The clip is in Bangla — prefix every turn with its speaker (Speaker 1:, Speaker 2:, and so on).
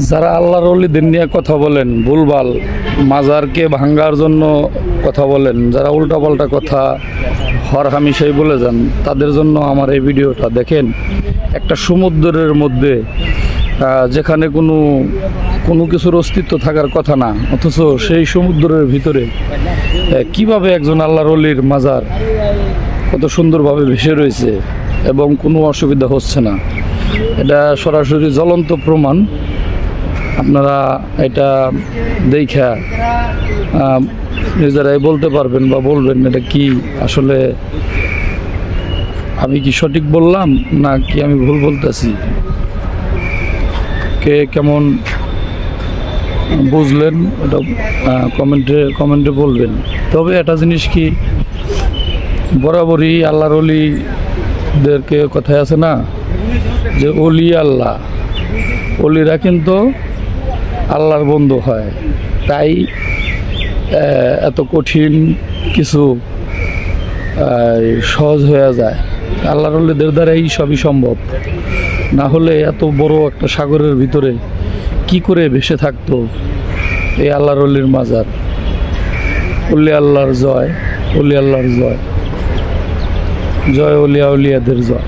Speaker 1: যারা আল্লাহর ওলিদের নিয়ে কথা বলেন ভুলভাল, মাজারকে ভাঙ্গার জন্য কথা বলেন, যারা উল্টাপাল্টা কথা হরহামেশাই বলে যান, তাদের জন্য আমার এই ভিডিওটা দেখেন। একটা সমুদ্রের মধ্যে যেখানে কোনো কিছুর অস্তিত্ব থাকার কথা না, অথচ সেই সমুদ্রের ভিতরে কিভাবে একজন আল্লাহর ওলির মাজার কত সুন্দরভাবে ভেসে রয়েছে এবং কোনো অসুবিধা হচ্ছে না। এটা সরাসরি জ্বলন্ত প্রমাণ। আপনারা এটা দেখা নিজেরাই বলতে পারবেন বা বলবেন এটা কি আসলে আমি কি সঠিক বললাম না কি আমি ভুল বলতেছি। কে কেমন বুঝলেন এটা কমেন্টে বলবেন। তবে একটা জিনিস কি, বরাবরই আল্লাহর ওলিদেরকে কথায় আছে না যে ওলি আল্লাহ, ওলিরা কিন্তু আল্লাহর বন্ধু হয়। তাই এত কঠিন কিছু সহজ হয়ে যায়। আল্লাহর ওলিদের দ্বারাই সবই সম্ভব। না হলে এত বড় একটা সাগরের ভিতরে কি করে ভেসে থাকতো এই আল্লাহর ওলির মাজার। ওলি আল্লাহর জয়, ওলি আল্লাহর জয়, জয় ওলিয়া উলিয়াদের জয়।